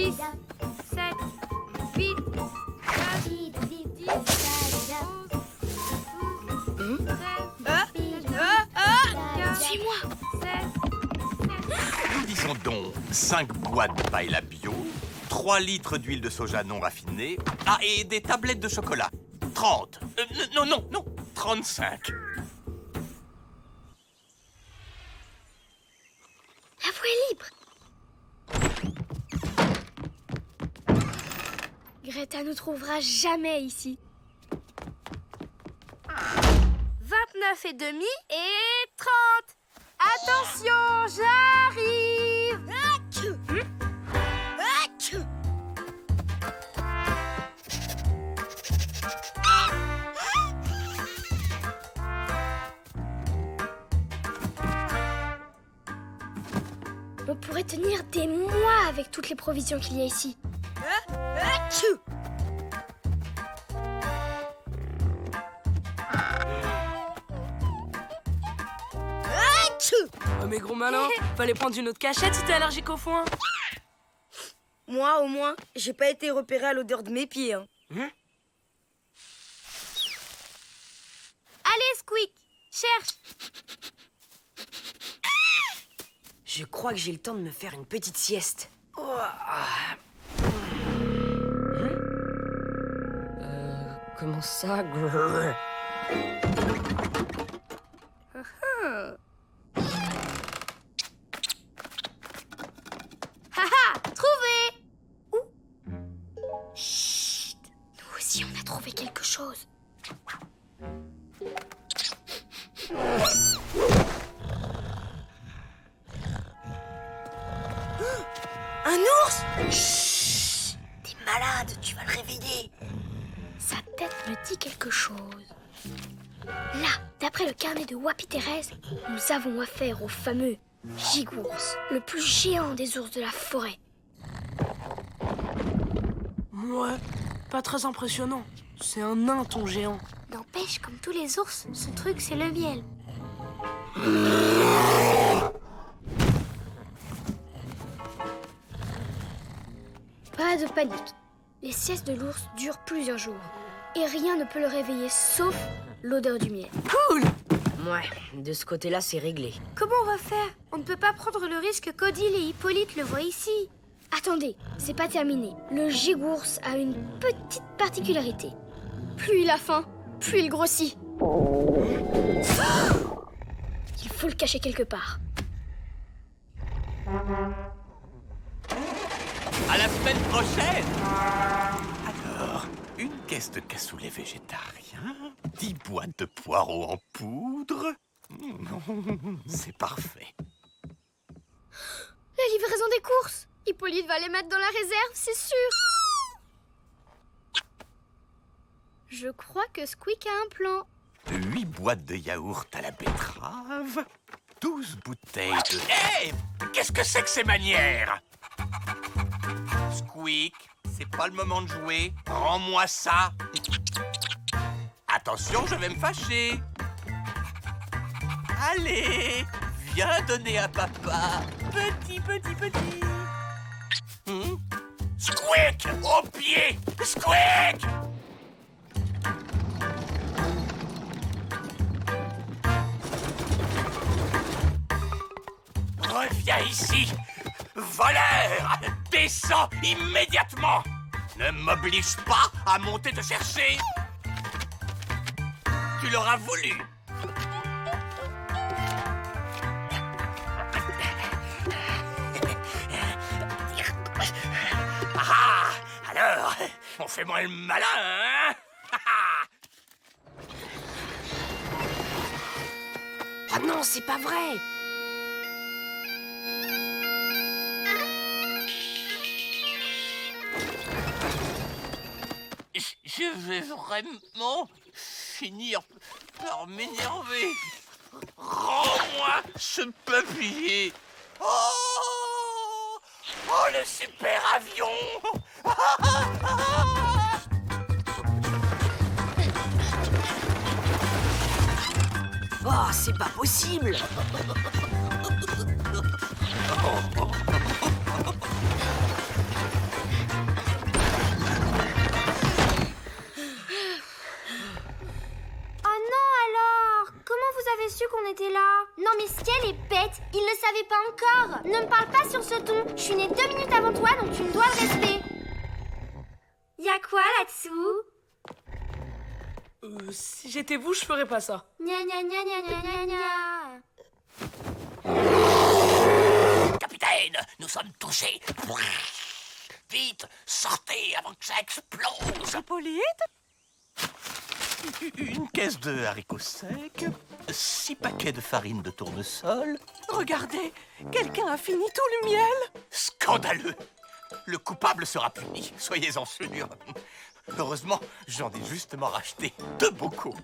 6, 7, 8, 9, 10, 11, 12, 13, Suis-moi. 16, Nous disons donc 5 boîtes de paella bio, 3 litres d'huile de soja non raffinée, et des tablettes de chocolat. 30. Non, 35. La voie est libre. Greta ne trouvera jamais ici. 29 et demi et 30. Attention, j'arrive. On pourrait tenir des mois avec toutes les provisions qu'il y a ici. Oh mais gros malin, fallait prendre une autre cachette si t'es allergique au foin. Moi, au moins, j'ai pas été repéré à l'odeur de mes pieds. Hein. Allez, Squeak, cherche. Je crois que j'ai le temps de me faire une petite sieste. Comment ça, grrr? Haha, trouvé. Chut. Nous aussi, on a trouvé quelque chose. Un ours? Chut! T'es malade, tu vas le réveiller. Sa tête me dit quelque chose. Là, d'après le carnet de Wapi Thérèse, nous avons affaire au fameux gigours, le plus géant des ours de la forêt. Ouais, pas très impressionnant. C'est un nain ton géant. N'empêche, comme tous les ours, son truc c'est le miel. Pas de panique. Les siestes de l'ours durent plusieurs jours. Et rien ne peut le réveiller sauf l'odeur du miel. Cool. Ouais, de ce côté-là, c'est réglé. Comment on va faire? On ne peut pas prendre le risque qu'Odile et Hippolyte le voient ici. Attendez, c'est pas terminé. Le gigours a une petite particularité. Plus il a faim, plus il grossit. Il faut le cacher quelque part. À la semaine prochaine. Alors, une caisse de cassoulet végétarien, 10 boîtes de poireaux en poudre. C'est parfait. La livraison des courses. Hippolyte va les mettre dans la réserve, c'est sûr. Je crois que Squeak a un plan. 8 boîtes de yaourt à la betterave, 12 bouteilles de... Hé! Qu'est-ce que c'est que ces manières? Squeak, c'est pas le moment de jouer. Rends-moi ça. Attention, je vais me fâcher. Allez, viens donner à papa. Petit. Squeak, au pied. Squeak! Reviens ici! Voleur! Descends immédiatement! Ne m'oblige pas à monter te chercher! Tu l'auras voulu! Ah! Alors, on fait moins le malin, hein? Ah non, c'est pas vrai. Je vais vraiment finir par m'énerver. Rends-moi ce papier. Oh, le super avion. Oh, c'est pas possible. mais si elle est bête, il ne savait pas encore. Ne me parle pas sur ce ton. Je suis née 2 minutes avant toi, donc tu me dois le respect. Y'a quoi là-dessous? Si j'étais vous, je ferais pas ça. Gna gna gna gna gna gna gna. Capitaine, nous sommes touchés. Vite, sortez avant que ça explose. Hippolyte? Une caisse de haricots secs, 6 paquets de farine de tournesol. Regardez, quelqu'un a fini tout le miel. Scandaleux! Le coupable sera puni, soyez-en sûrs. Heureusement, j'en ai justement racheté 2 bocaux.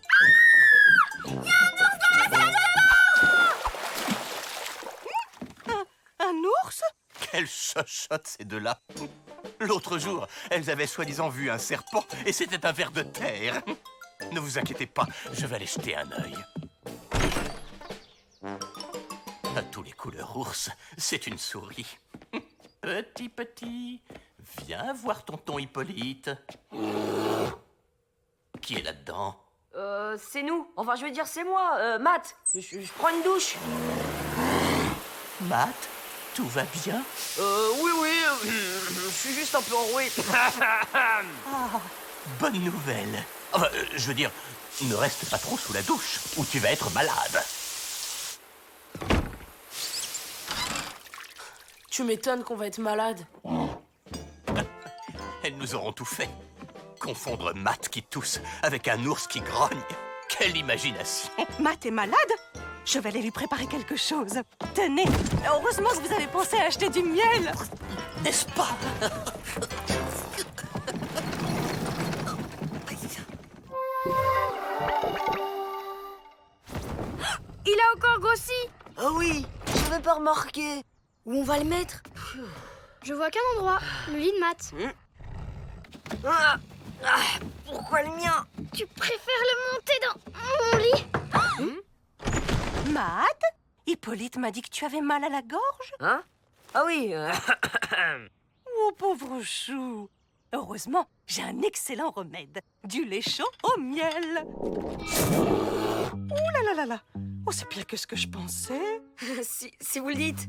Un ours? Quelle chochotte ces deux-là! L'autre jour, elles avaient soi-disant vu un serpent et c'était un ver de terre. Ne vous inquiétez pas, je vais aller jeter un œil. À tous les couleurs ours, c'est une souris. Petit, viens voir tonton Hippolyte. Qui est là-dedans? C'est nous. Enfin, je veux dire, c'est moi, Matt. Je prends une douche. Matt, tout va bien? Oui, je suis juste un peu enroué. Bonne nouvelle. Enfin, je veux dire, ne reste pas trop sous la douche, ou tu vas être malade. Tu m'étonnes qu'on va être malade. Elles nous auront tout fait. Confondre Matt qui tousse avec un ours qui grogne. Quelle imagination! Matt est malade? Je vais aller lui préparer quelque chose. Tenez, heureusement que vous avez pensé à acheter du miel. N'est-ce pas? Il a encore grossi. Ah oui, j'avais pas remarqué. Où on va le mettre? Je vois qu'un endroit, le lit de Matt. Pourquoi le mien? Tu préfères le monter dans mon lit? Matt, Hippolyte m'a dit que tu avais mal à la gorge. Hein? Ah oui. Oh, pauvre chou. Heureusement, j'ai un excellent remède. Du lait chaud au miel. Oh là là là là. Oh, c'est pire que ce que je pensais. si vous le dites.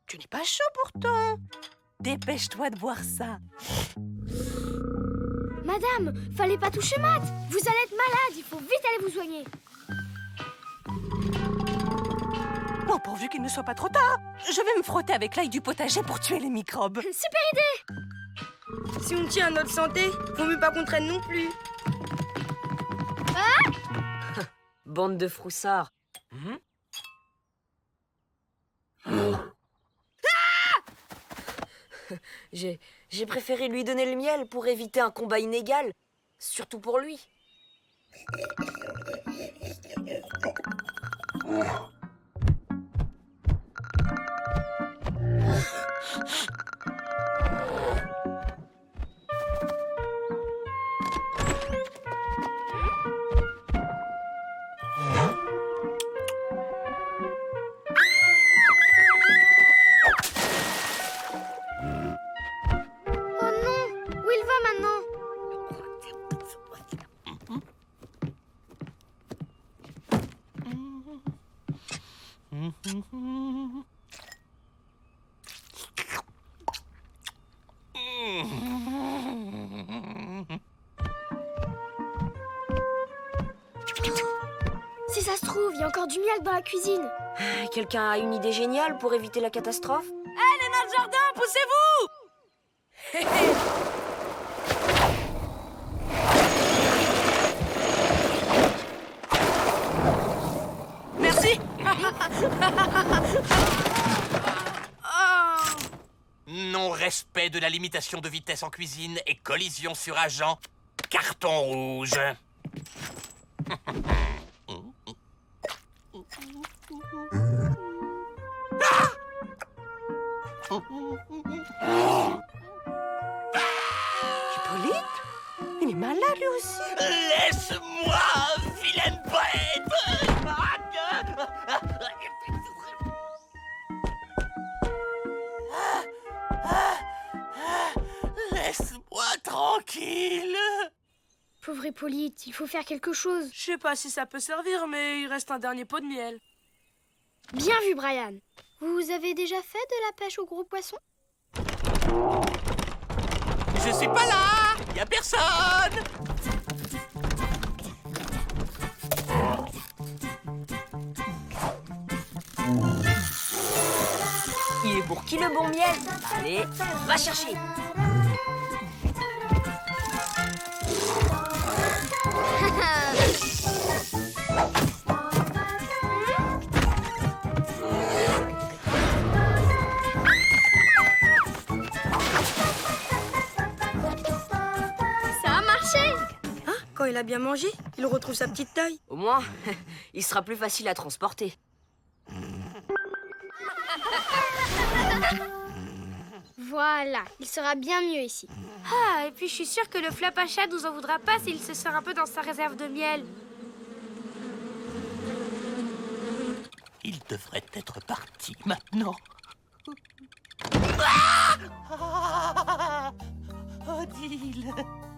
Tu n'es pas chaud pourtant. Dépêche-toi de boire ça. Madame, fallait pas toucher Matt. Vous allez être malade, il faut vite aller vous soigner. Oh, pourvu qu'il ne soit pas trop tard. Je vais me frotter avec l'ail du potager pour tuer les microbes. Super idée. Si on tient à notre santé, vaut mieux pas qu'on traîne non plus. Bande de froussards. J'ai préféré lui donner le miel pour éviter un combat inégal. Surtout pour lui. Oh non, où il va maintenant? Si ça se trouve, il y a encore du miel dans la cuisine. Quelqu'un a une idée géniale pour éviter la catastrophe? Allez, notre jardin, poussez-vous! Merci! Non-respect de la limitation de vitesse en cuisine et collision sur agent. Carton rouge. Hippolyte? Il est malade lui aussi. Laisse-moi, vilaine bête! Laisse-moi tranquille. Pauvre Hippolyte, il faut faire quelque chose. Je sais pas si ça peut servir, mais il reste un dernier pot de miel. Bien vu, Brian. Vous avez déjà fait de la pêche au gros poisson? Je suis pas là! Y a personne! Il est pour qui le bon miel? Allez, va chercher. Ça a marché! Quand il a bien mangé, il retrouve sa petite taille. Au moins, il sera plus facile à transporter. Voilà, il sera bien mieux ici. Ah, et puis je suis sûre que le Flapacha nous en voudra pas s'il se sert un peu dans sa réserve de miel. Il devrait être parti maintenant. Odile,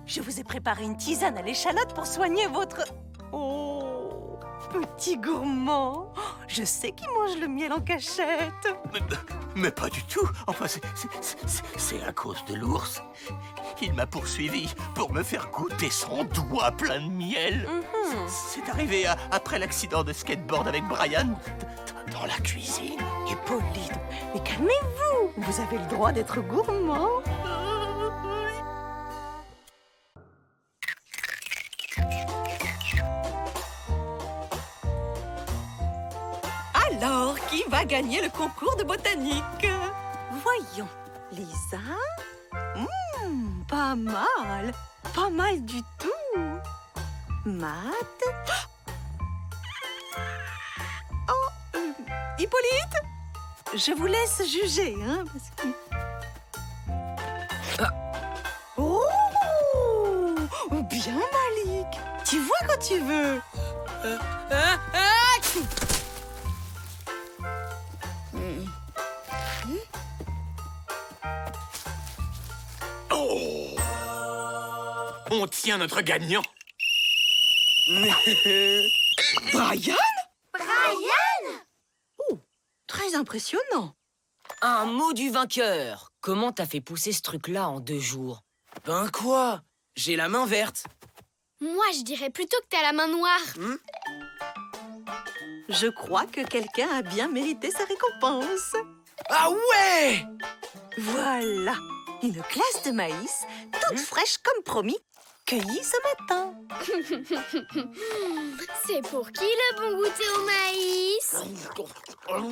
je vous ai préparé une tisane à l'échalote pour soigner votre... Oh, petit gourmand. Je sais qu'il mange le miel en cachette. Mais pas du tout. Enfin, c'est à cause de l'ours. Il m'a poursuivi pour me faire goûter son doigt plein de miel. C'est arrivé après l'accident de skateboard avec Brian dans la cuisine. Hippolyte, mais calmez-vous. Vous avez le droit d'être gourmand. Alors, qui va gagner le concours de botanique? Voyons, Lisa. Pas mal. Pas mal du tout. Matt. Oh, Hippolyte, je vous laisse juger, hein, parce que... Oh, bien Malik. Tu vois quand tu veux. Oh! On tient notre gagnant. Brian? Brian! Oh, très impressionnant. Un mot du vainqueur. Comment t'as fait pousser ce truc-là en 2 jours? Ben quoi? J'ai la main verte. Moi, je dirais plutôt que t'as la main noire. Je crois que quelqu'un a bien mérité sa récompense. Ah ouais! Voilà, une glace de maïs, toute fraîche comme promis, cueillie ce matin. C'est pour qui le bon goûter au maïs? Peur!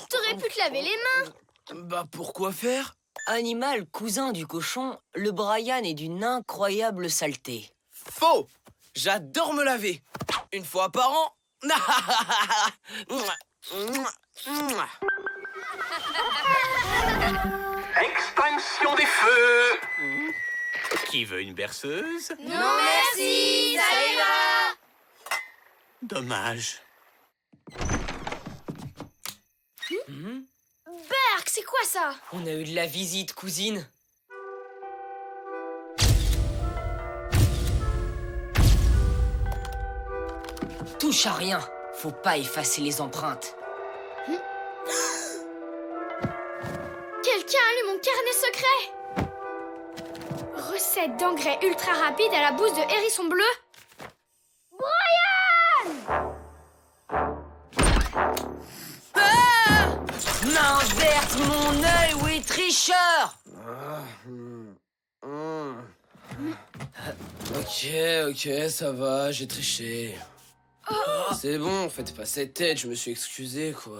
T'aurais pu te laver les mains. Bah pourquoi faire? Animal cousin du cochon, le Brian est d'une incroyable saleté. Faux! J'adore me laver. Une fois par an. Extinction des feux. Qui veut une berceuse? Non merci, ça ira. Dommage. Berk, c'est quoi ça? On a eu de la visite, cousine. Touche à rien. Faut pas effacer les empreintes. Quelqu'un a lu mon carnet secret. Recette d'engrais ultra rapide à la bouse de hérisson bleu. Main verte, mon œil, oui, tricheur! Ok, ça va, j'ai triché. C'est bon, faites pas cette tête, je me suis excusé, quoi.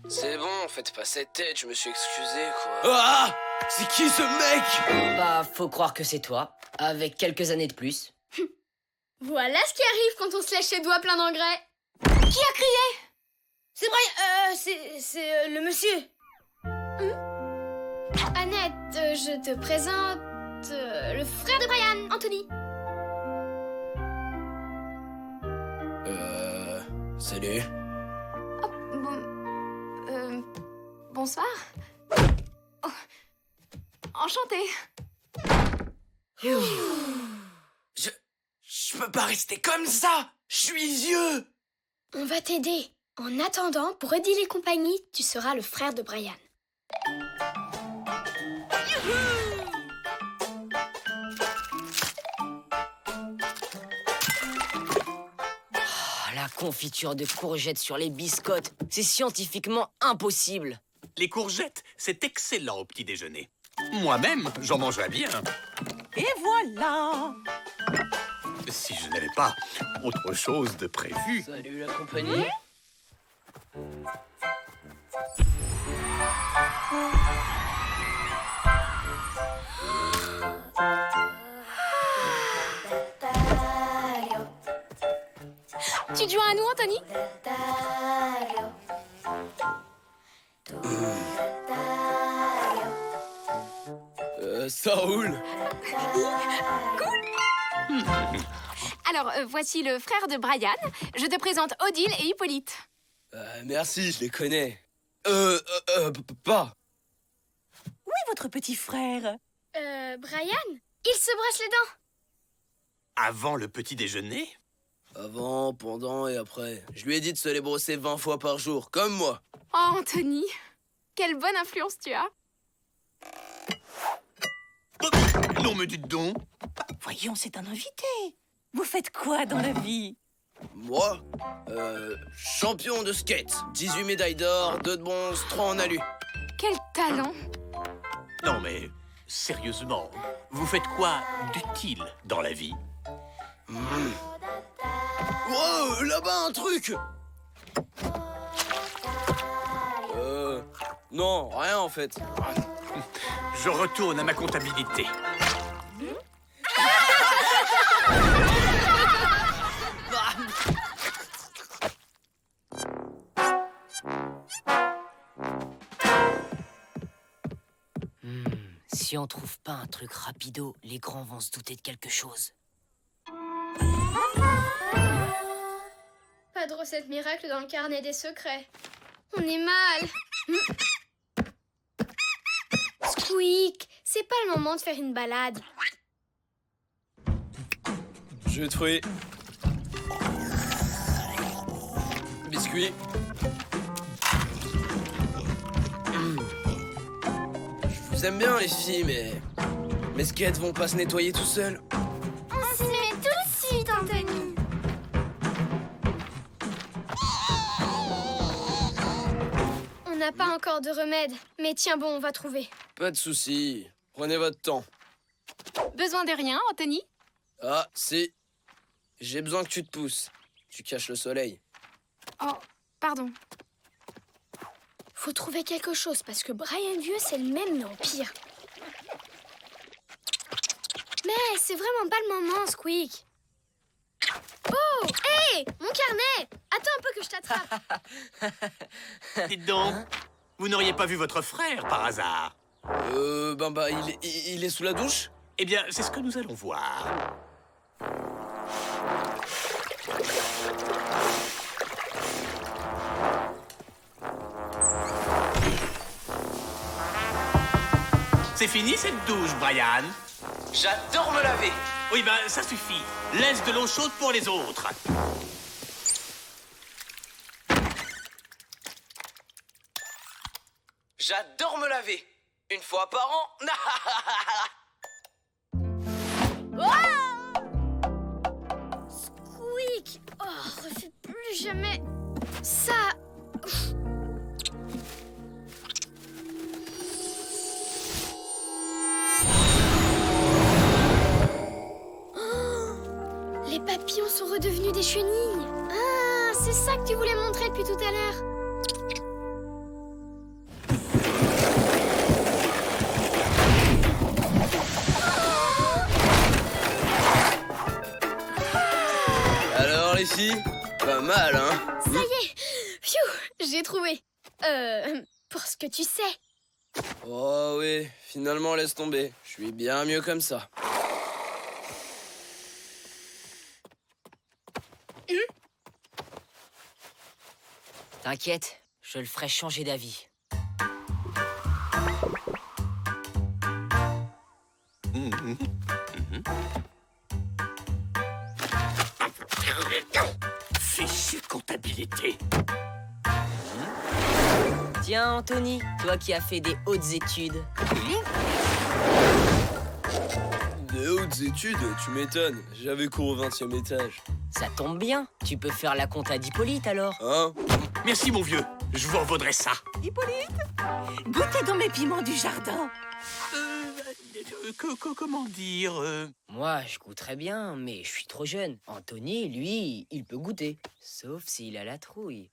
C'est bon, faites pas cette tête, je me suis excusé, quoi. Ah! C'est qui ce mec? Bah, faut croire que c'est toi, avec quelques années de plus. Voilà ce qui arrive quand on se lèche les doigts pleins d'engrais. Qui a crié? C'est Brian, c'est le monsieur. Annette, je te présente le frère de Brian, Anthony. Salut. Bonsoir. Oh, enchantée. Je peux pas rester comme ça. Je suis vieux. On va t'aider. En attendant, pour aider les compagnies, tu seras le frère de Brian. La confiture de courgettes sur les biscottes, c'est scientifiquement impossible. Les courgettes, c'est excellent au petit déjeuner. Moi-même, j'en mangerais bien. Et voilà. Si je n'avais pas autre chose de prévu. Salut la compagnie. Tu te joins à nous, Anthony? Ça roule. Alors, voici le frère de Brian. Je te présente Odile et Hippolyte. Merci, je les connais. Pas. Où est votre petit frère? Brian? Il se brosse les dents. Avant le petit déjeuner? Avant, pendant et après. Je lui ai dit de se les brosser 20 fois par jour, comme moi. Oh, Anthony, quelle bonne influence tu as. Non, mais dites donc. Voyons, c'est un invité. Vous faites quoi dans la vie? Moi, champion de skate. 18 médailles d'or, 2 de bronze, 3 en alu. Quel talent. Non, mais sérieusement, vous faites quoi d'utile dans la vie? Wow, là-bas un truc. Non, rien en fait. Je retourne à ma comptabilité. Si on trouve pas un truc rapido, les grands vont se douter de quelque chose. Pas de recette miracle dans le carnet des secrets. On est mal. Squeak, c'est pas le moment de faire une balade. Je vais trouver. Biscuit. Je vous aime bien les filles, mais mes skates vont pas se nettoyer tout seuls. On s'y met tout de suite, Anthony. On n'a pas encore de remède, mais tiens bon, on va trouver. Pas de soucis. Prenez votre temps. Besoin de rien, Anthony? Ah, si. J'ai besoin que tu te pousses. Tu caches le soleil. Oh, pardon. Faut trouver quelque chose, parce que Brian Vieux, c'est le même, mais en pire. Mais c'est vraiment pas le moment, Squeak. Oh, hé, mon carnet! Attends un peu que je t'attrape. Dites donc, vous n'auriez pas vu votre frère par hasard? Il est sous la douche? Eh bien, c'est ce que nous allons voir. C'est fini cette douche, Brian? J'adore me laver. Oui, ben, ça suffit. Laisse de l'eau chaude pour les autres. J'adore me laver. Une fois par an. Squeak! Oh, refais plus jamais ça. Oh, les papillons sont redevenus des chenilles. Ah, c'est ça que tu voulais montrer depuis tout à l'heure. Alors les filles, pas mal, hein? Ça y est. Pfiou, j'ai trouvé. Pour ce que tu sais. Oh oui, finalement laisse tomber. Je suis bien mieux comme ça. T'inquiète, je le ferai changer d'avis. Fichue comptabilité. Tiens, Anthony, toi qui as fait des hautes études. Des hautes études, tu m'étonnes. J'avais cours au 20e étage. Ça tombe bien, tu peux faire la compta d'Hippolyte alors. Hein? Merci, mon vieux. Je vous en vaudrai ça. Hippolyte, goûtez dans mes piments du jardin. Comment dire Moi, je goûterais bien, mais je suis trop jeune. Anthony, lui, il peut goûter. Sauf s'il a la trouille.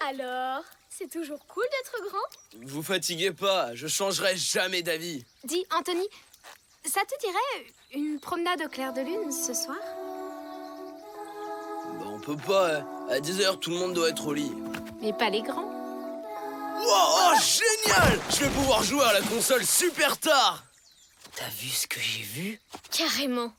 Alors, c'est toujours cool d'être grand? Vous fatiguez pas, je changerai jamais d'avis. Dis, Anthony, ça te dirait une promenade au clair de lune ce soir? Bah, on peut pas, hein. À 10h, tout le monde doit être au lit. Mais pas les grands. Wow, oh, génial! Je vais pouvoir jouer à la console super tard! T'as vu ce que j'ai vu? Carrément.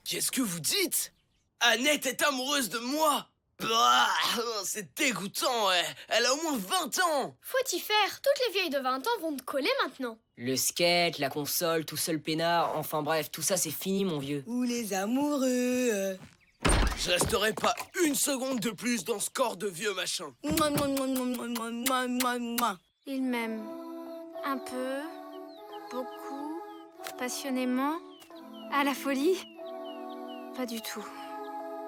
Qu'est-ce que vous dites? Annette est amoureuse de moi! Bah, c'est dégoûtant, ouais. Elle a au moins 20 ans! Faut y faire. Toutes les vieilles de 20 ans vont te coller maintenant. Le skate, la console, tout seul peinard, enfin bref, tout ça c'est fini mon vieux. Ou les amoureux. Je resterai pas une seconde de plus dans ce corps de vieux machin. Mouah, mouah, mouah, mouah, mouah, mouah, mouah, mouah. Il m'aime. Un peu, beaucoup, passionnément, à la folie. Pas du tout.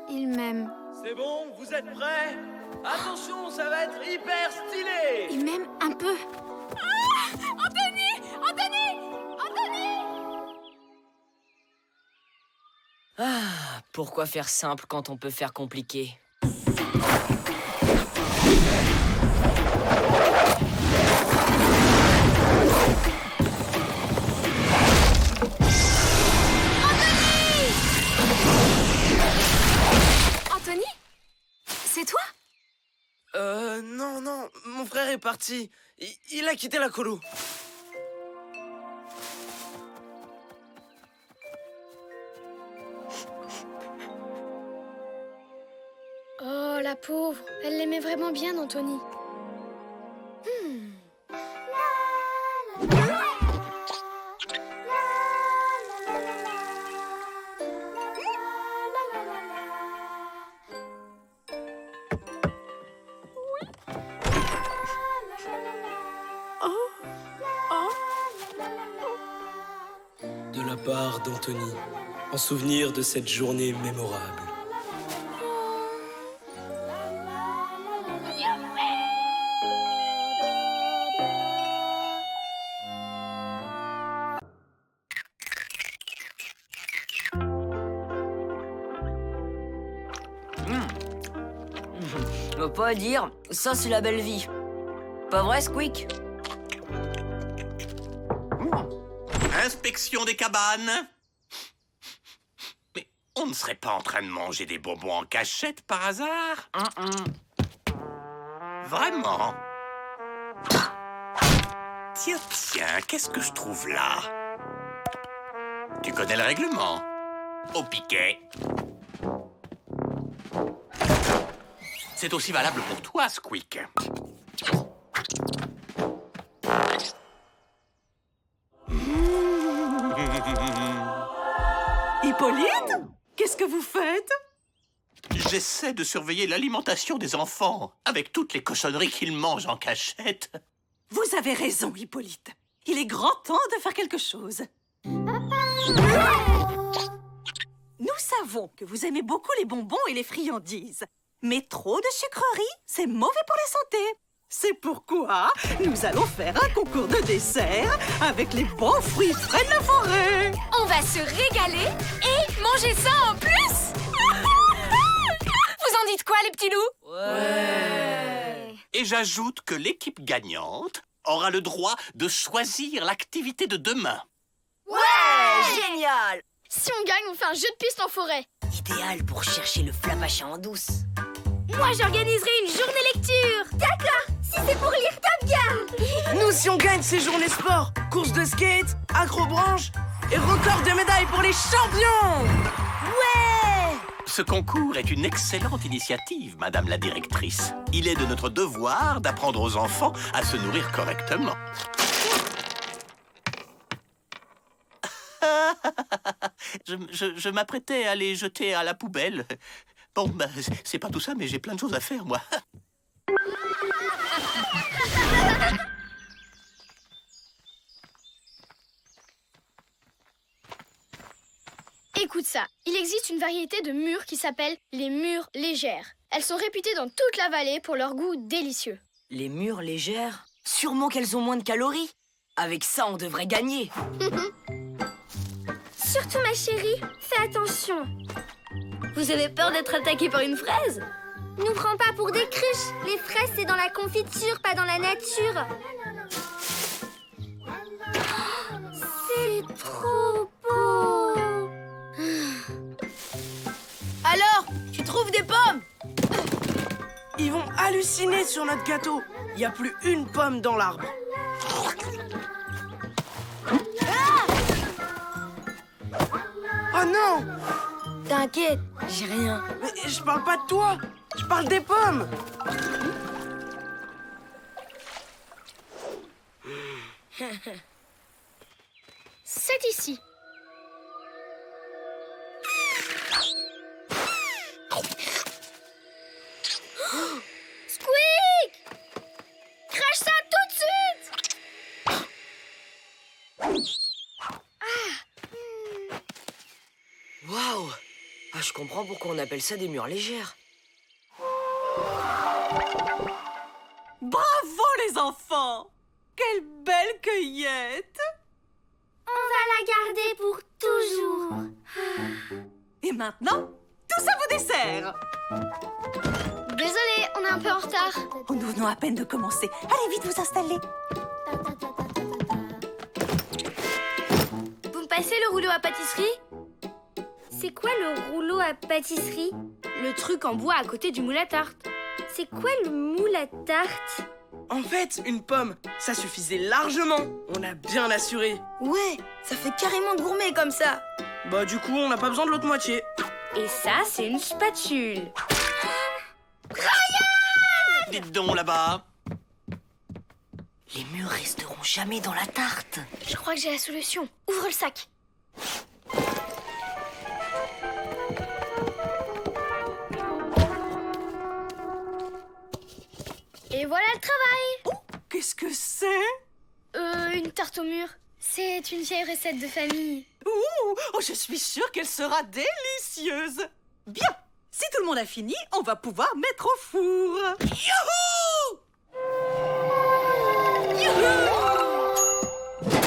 Il m'aime. C'est bon, vous êtes prêts? Attention, ça va être hyper stylé! Il m'aime un peu. Ah, pourquoi faire simple quand on peut faire compliqué? Anthony? C'est toi? Non, mon frère est parti. Il a quitté la colo. Oh, la pauvre. Elle l'aimait vraiment bien, Anthony. De la part d'Anthony, en souvenir de cette journée mémorable. Je peux pas dire, ça c'est la belle vie. Pas vrai, Squeak? Inspection des cabanes. Mais on ne serait pas en train de manger des bonbons en cachette par hasard? Vraiment? Tiens, qu'est-ce que je trouve là? Tu connais le règlement? Au piquet. C'est aussi valable pour toi, Squeak. Hippolyte, qu'est-ce que vous faites? J'essaie de surveiller l'alimentation des enfants, avec toutes les cochonneries qu'ils mangent en cachette. Vous avez raison, Hippolyte. Il est grand temps de faire quelque chose. Nous savons que vous aimez beaucoup les bonbons et les friandises. Mais trop de sucreries, c'est mauvais pour la santé. C'est pourquoi nous allons faire un concours de dessert avec les bons fruits frais de la forêt. On va se régaler et manger ça en plus. Vous en dites quoi, les petits loups? Ouais. Et j'ajoute que l'équipe gagnante aura le droit de choisir l'activité de demain. Ouais, génial! Si on gagne, on fait un jeu de piste en forêt. idéal pour chercher le flapachat en douce. Moi, j'organiserai une journée lecture. D'accord, si c'est pour lire Top Gun. Nous, si on gagne ces journées sport, course de skate, acrobranche et record de médailles pour les champions. Ouais! Ce concours est une excellente initiative, Madame la directrice. Il est de notre devoir d'apprendre aux enfants à se nourrir correctement. Je m'apprêtais à les jeter à la poubelle. Bon, ben, c'est pas tout ça, mais j'ai plein de choses à faire, moi. Écoute ça, il existe une variété de mûres qui s'appelle les mûres légères. Elles sont réputées dans toute la vallée pour leur goût délicieux. Les mûres légères? Sûrement qu'elles ont moins de calories. Avec ça, on devrait gagner. Surtout, ma chérie, fais attention. Vous avez peur d'être attaqué par une fraise? Nous prends pas pour des cruches. Les fraises, c'est dans la confiture, pas dans la nature. C'est trop beau. Alors, tu trouves des pommes? Ils vont halluciner sur notre gâteau. Il n'y a plus une pomme dans l'arbre. Oh non! T'inquiète, j'ai rien. Mais je parle pas de toi. Je parle des pommes. C'est ici. Squeak! Crache ça tout de suite! Waouh! Ah, je comprends pourquoi on appelle ça des mûres légères. Bravo les enfants! Quelle belle cueillette! On va la garder pour toujours. Et maintenant, tous à vos desserts! Désolée, on est un peu en retard. Oh, nous venons à peine de commencer. Allez vite vous installer. Vous me passez le rouleau à pâtisserie? C'est quoi le rouleau à pâtisserie? Le truc en bois à côté du moule à tarte. C'est quoi le moule à tarte? En fait, une pomme, ça suffisait largement. On a bien assuré. Ouais, ça fait carrément gourmet comme ça. Bah du coup, on n'a pas besoin de l'autre moitié. Et ça, c'est une spatule. Dites donc là-bas. Les mûres resteront jamais dans la tarte. Je crois que j'ai la solution. Ouvre le sac. Et voilà le travail. Qu'est-ce que c'est? Une tarte aux mûres. C'est une vieille recette de famille. Ouh, oh, je suis sûre qu'elle sera délicieuse. Bien, si tout le monde a fini, on va pouvoir mettre au four. Youhou!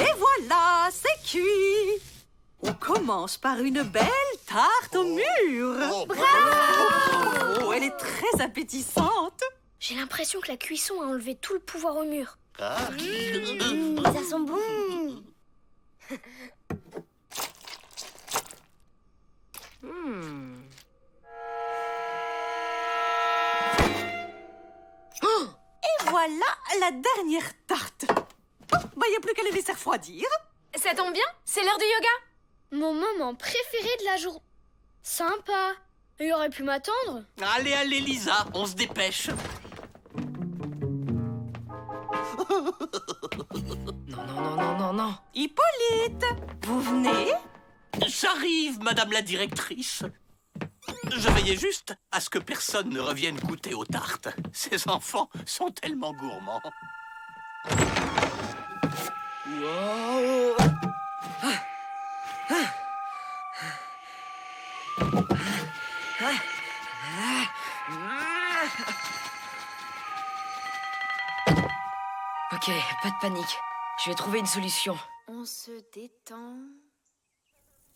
Et voilà, c'est cuit. On commence par une belle tarte aux mûres. Bravo! Oh, elle est très appétissante. J'ai l'impression que la cuisson a enlevé tout le pouvoir aux mûres. Ça sent bon. Et voilà la dernière tarte. Oh, bah, il n'y a plus qu'à les laisser refroidir. Ça tombe bien, c'est l'heure du yoga. Mon moment préféré de la journée. Sympa. Il aurait pu m'attendre. Allez, allez, Lisa, on se dépêche. Non. Hippolyte, vous venez? J'arrive, Madame la directrice. Je veillais juste à ce que personne ne revienne goûter aux tartes. Ces enfants sont tellement gourmands. Wow. Ok, pas de panique. Je vais trouver une solution. On se détend.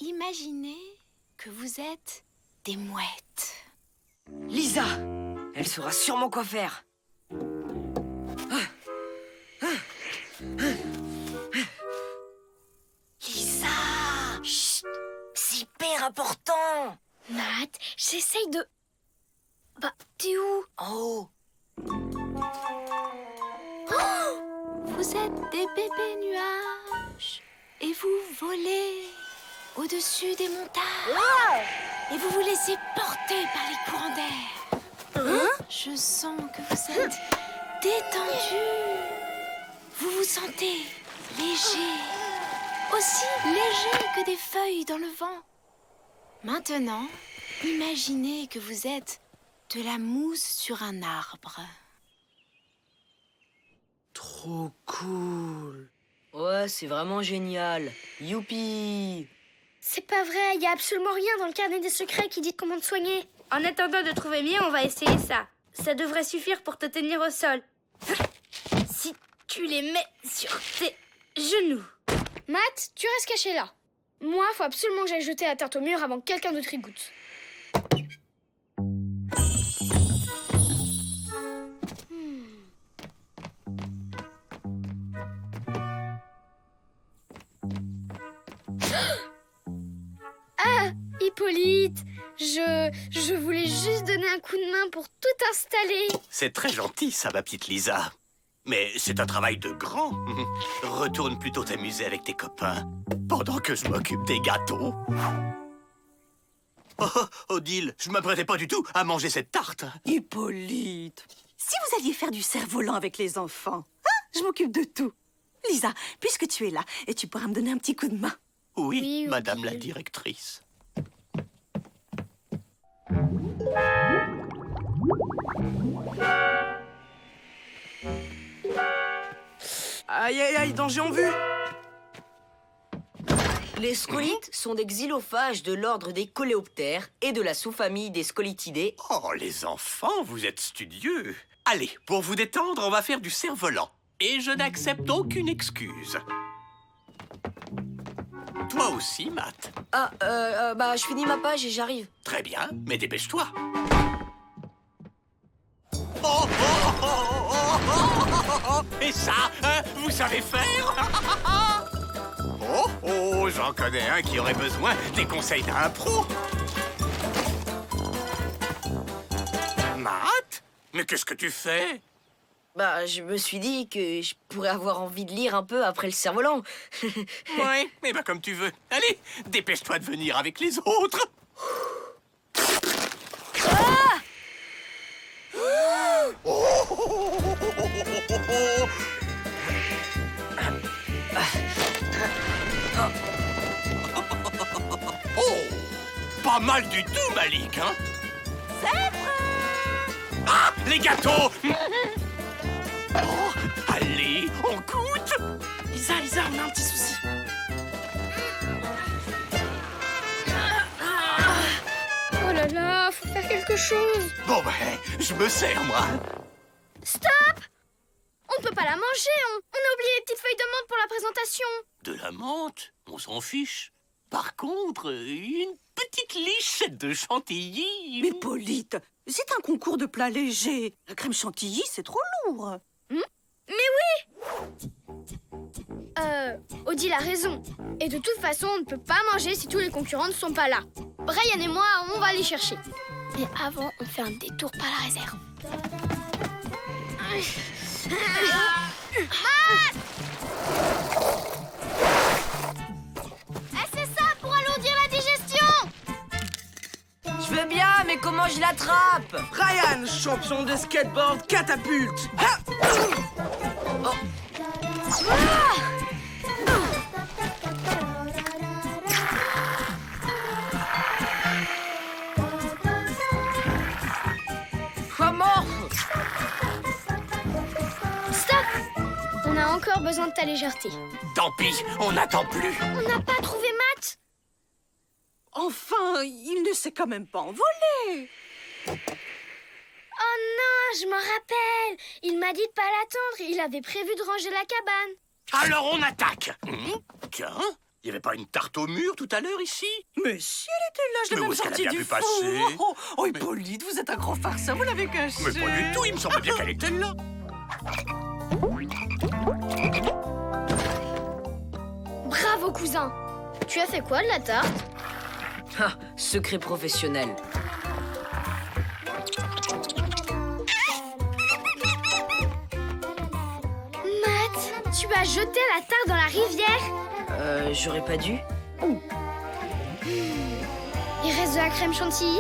Imaginez que vous êtes des mouettes. Lisa, elle saura sûrement quoi faire. Lisa, chut, c'est hyper important. Matt, j'essaye de... Bah, t'es où? Oh, Vous êtes des bébés nuages et vous volez au-dessus des montagnes. Et vous vous laissez porter par les courants d'air. Je sens que vous êtes détendus. Vous vous sentez léger, aussi léger que des feuilles dans le vent. Maintenant, imaginez que vous êtes de la mousse sur un arbre. Trop cool. ouais, c'est vraiment génial. Youpi! C'est pas vrai, y a absolument rien dans le carnet des secrets qui dit comment te soigner. En attendant de trouver mieux, on va essayer ça. Ça devrait suffire pour te tenir au sol. Si tu les mets sur tes genoux. Matt, tu restes caché là. Moi, faut absolument que j'aille jeter la tarte au mur avant que quelqu'un d'autre y goûte. Ah, Hippolyte, je voulais juste donner un coup de main pour tout installer. C'est très gentil, ça, ma petite Lisa. Mais c'est un travail de grand. Retourne plutôt t'amuser avec tes copains, pendant que je m'occupe des gâteaux. Oh, Odile, je m'apprêtais pas du tout à manger cette tarte. Hippolyte, si vous alliez faire du cerf-volant avec les enfants, je m'occupe de tout. Lisa, puisque tu es là, et tu pourras me donner un petit coup de main. Oui, Oui, madame ok. la directrice. Aïe, aïe, aïe, danger en vue. Les scolites sont des xylophages de l'ordre des coléoptères et de la sous-famille des scolitidés. Oh, les enfants, vous êtes studieux. Allez, pour vous détendre, on va faire du cerf-volant. Et je n'accepte aucune excuse. Toi aussi, Matt. Ah, bah, je finis ma page et j'arrive. Très bien, mais dépêche-toi. Oh, oh, oh, oh, oh, oh, oh, oh. Et ça, vous savez faire? Oh, oh, j'en connais un qui aurait besoin des conseils d'un pro. Matt? Mais qu'est-ce que tu fais? Bah, je me suis dit que je pourrais avoir envie de lire un peu après le cerf-volant. Ouais, mais bah comme tu veux. Allez, dépêche-toi de venir avec les autres. Oh, pas mal du tout, Malik, hein? C'est prêt! Ah, les gâteaux! Oh, allez, on goûte! Lisa, on a un petit souci. Oh là là, faut faire quelque chose. Bon, ben, je me sers, moi. Stop! On ne peut pas la manger, on a oublié les petites feuilles de menthe pour la présentation. De la menthe, on s'en fiche. Par contre, une petite lichette de chantilly. Mais Hippolyte, c'est un concours de plats légers. La crème chantilly, c'est trop lourd. Odile a raison. Et de toute façon, on ne peut pas manger si tous les concurrents ne sont pas là. Brian et moi, on va les chercher. Mais avant, on fait un détour par la réserve. C'est ça pour alourdir la digestion. Je veux bien, mais comment je l'attrape? Ryan, champion de skateboard catapulte. Ha! Comment? Stop! On a encore besoin de ta légèreté. Tant pis, on n'attend plus. On n'a pas trouvé Matt. Enfin, il ne s'est quand même pas envolé. Oh non, je m'en rappelle. Il m'a dit de pas l'attendre. Il avait prévu de ranger la cabane. Alors on attaque. Tiens, il n'y avait pas une tarte au mur tout à l'heure ici? Mais si elle était là, je l'ai Mais où même est-ce qu'elle a sortie bien du pu four. passer? Oh, Hippolyte, vous êtes un gros farceur, vous l'avez caché. Mais pas du tout, il me semble bien qu'elle était là. Bravo, cousin. Tu as fait quoi de la tarte? Ah, secret professionnel. Matt, tu as jeté la tarte dans la rivière? J'aurais pas dû. Il reste de la crème chantilly?